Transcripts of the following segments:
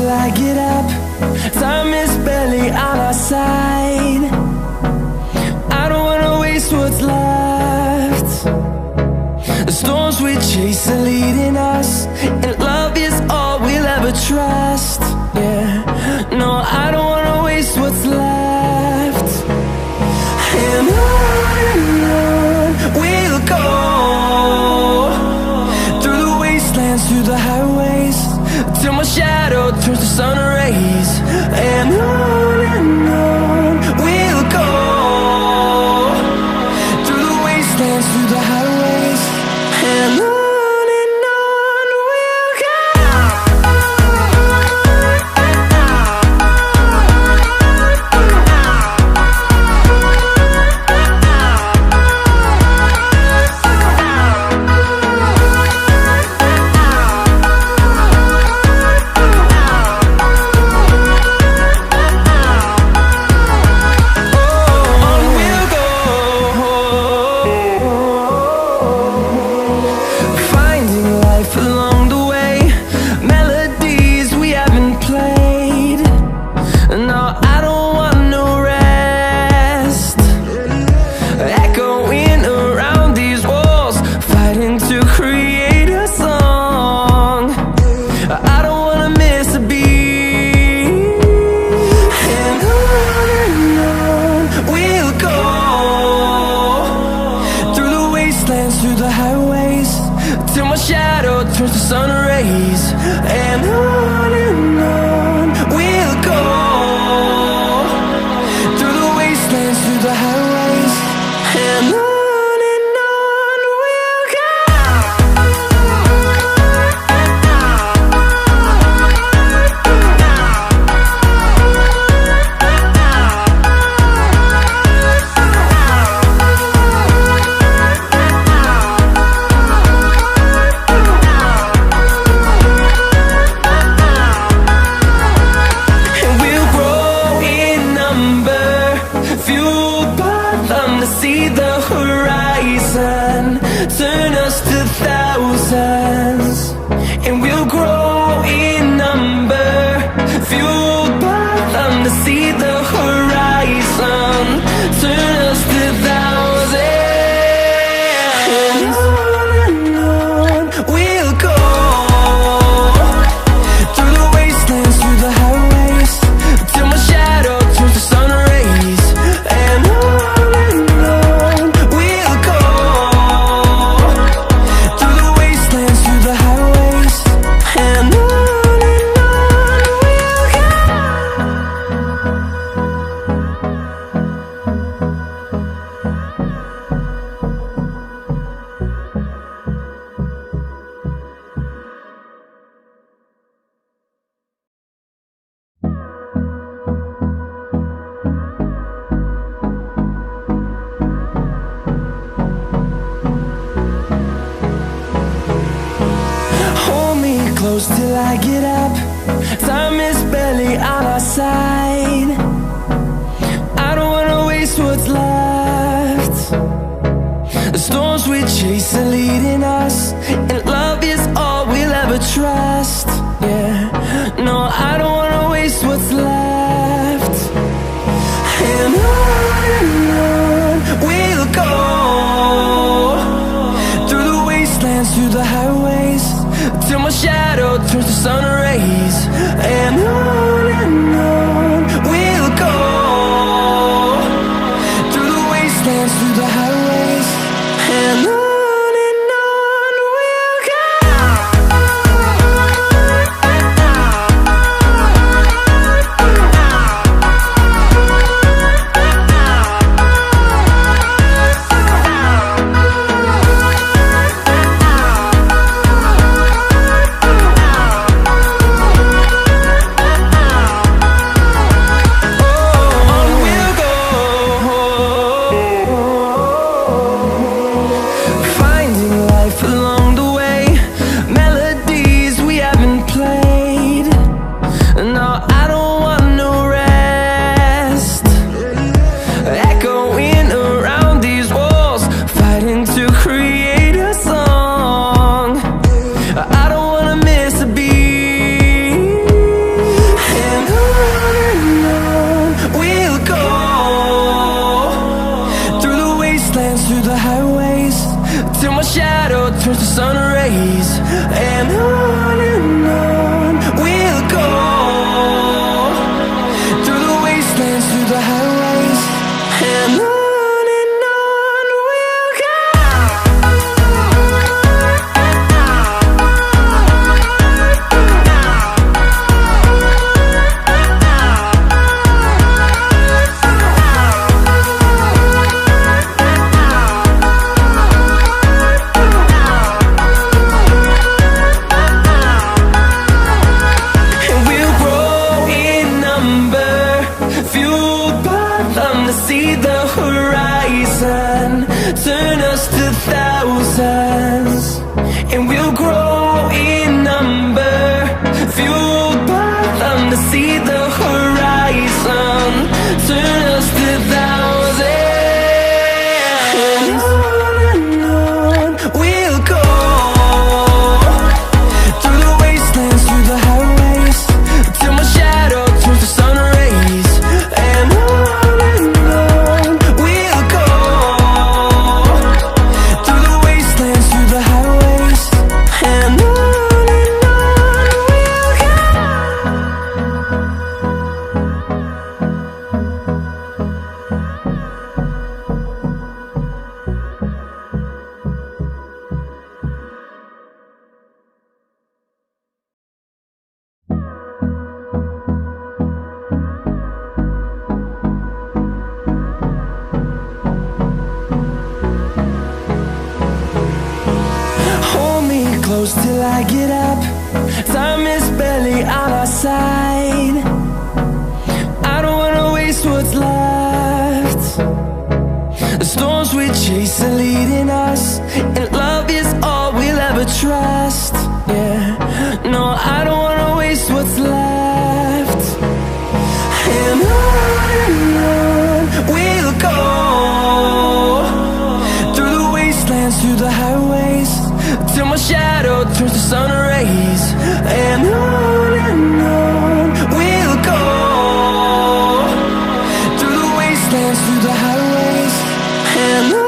till I get up. Time is barely on our side. I don't wanna waste what's left. The storms we chase are leading us, and love is all we'll ever trust. Yeah, no, I don't wanna waste what's left. And on we'll go, through the wastelands, through the highways, till my shadow turns to sun rays. And on we'll go, through the wastelands, through the highways, and on we'll go. Till I get up, time is barely on our side. I don't wanna waste what's left. The storms we chase are leading us, and love is all we'll ever trust. Yeah, no, I don't wanna waste what's left. And on we'll go, through the wastelands, through the highways, till my shadow turns to sun rays. And on we'll go, through the wastelands, through the highways, and on we'll go. thousands, and we'll grow in number, fueled by them to see the horizon, turn us to thousands. And on we'll go, through the wastelands, through the highways, till my shadow turns to sun rays. And on we'll go, through the wastelands, through the highways. And on we'll go. Hold me close till I get up. Time is barely on our side. I don't wanna waste what's left. The storms we chase are leading us, and love is all we'll ever trust. Yeah, no, I don't wanna waste what's left. And on we'll go, through the wastelands, through the highways, till my shadow turns to sun rays. And on we'll go, through the wastelands, through the highways. And on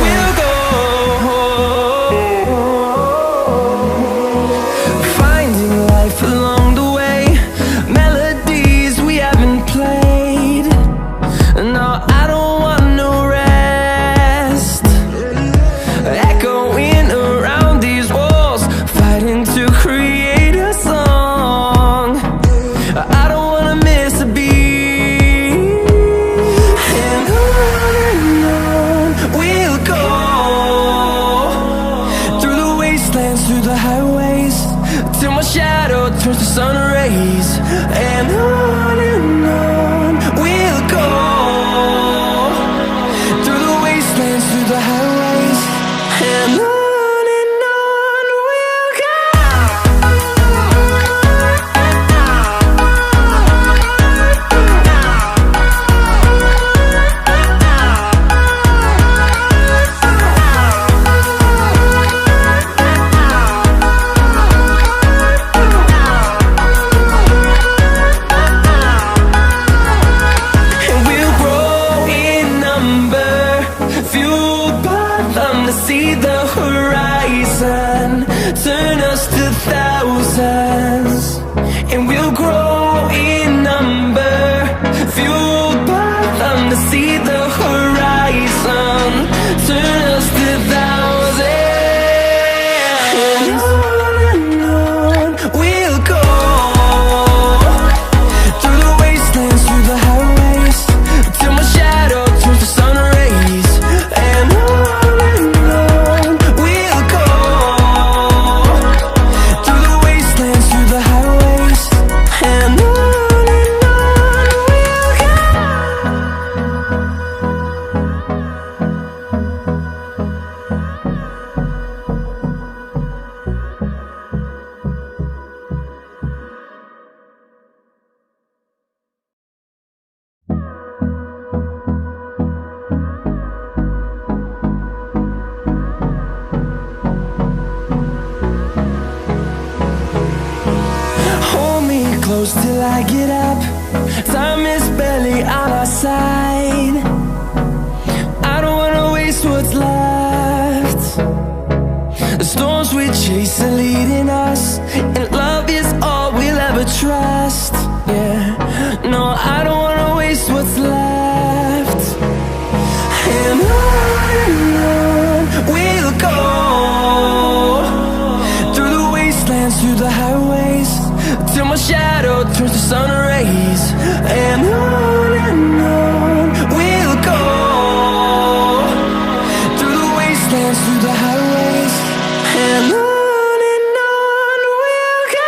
we'll go. Finding life along the way, melodies we haven't played. No, I don't want no rest. Echoing around these walls, fighting to create a song. I don't wanna miss a beat. And on we'll go, through the wastelands, through the highways, till my shadow turns to sun rays. And on we'll go, through the wastelands, through the highways. And on we'll go. And we'll grow in number, fueled by them to see the horizon, turn us to thousands. And we'll grow in number, fueled by them to see the horizon, turn us to thousands. And on we'll go, through the wastelands, through the highways, till my shadow turns to sun rays. And on we'll go, through the wastelands, through the highways. And on we'll go. Hold me close till I get up. Time is barely on our side. I don't wanna waste what's left. The storms we chase are leading us, and love is all we'll ever trust. Yeah, no, I don't wanna waste what's left. And on we'll go, through the wastelands, through the highways, till my shadow sun rays. And on we'll go, through the wastelands, through the highways. And on we'll go.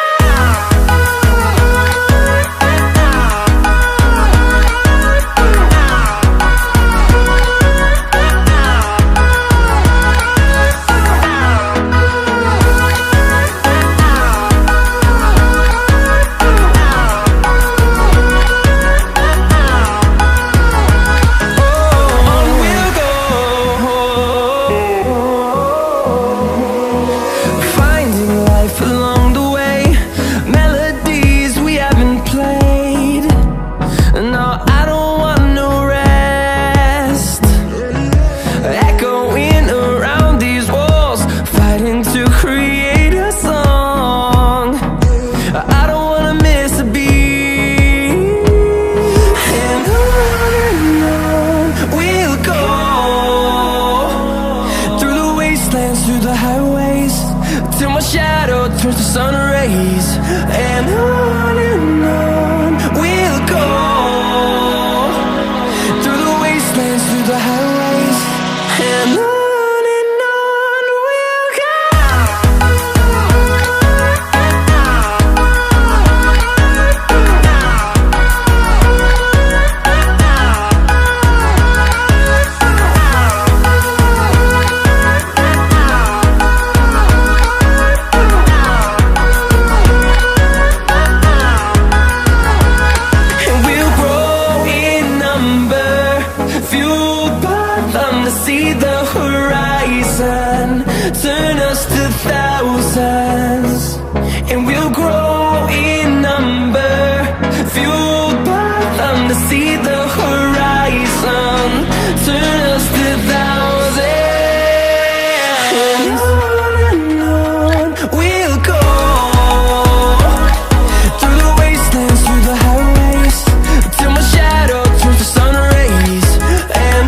Through the highways, till my shadow turns to sun rays. And on we'll go, through the wastelands, through the highways. And on we'll go. See the horizon, turn us to thousands, and we'll grow in number, fueled by them to see the horizon, turn us to thousands. And on we'll go, through the wastelands, through the highways, till my shadow turns to sun rays. And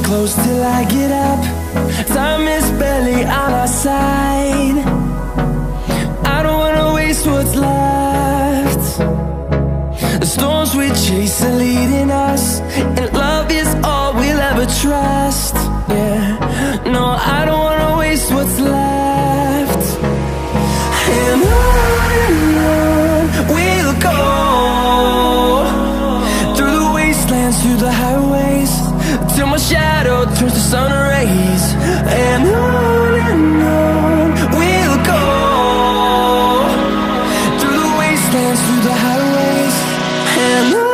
close till I get up. Time is barely on our side. I don't wanna waste what's left. The storms we chase are leading us, and love is all we'll ever trust. Yeah, no, I don't wanna waste what's left. And on we'll go, through the wastelands, through the highways, till my shadow turns to sun rays. And on we'll go, through the wastelands, through the highways. And on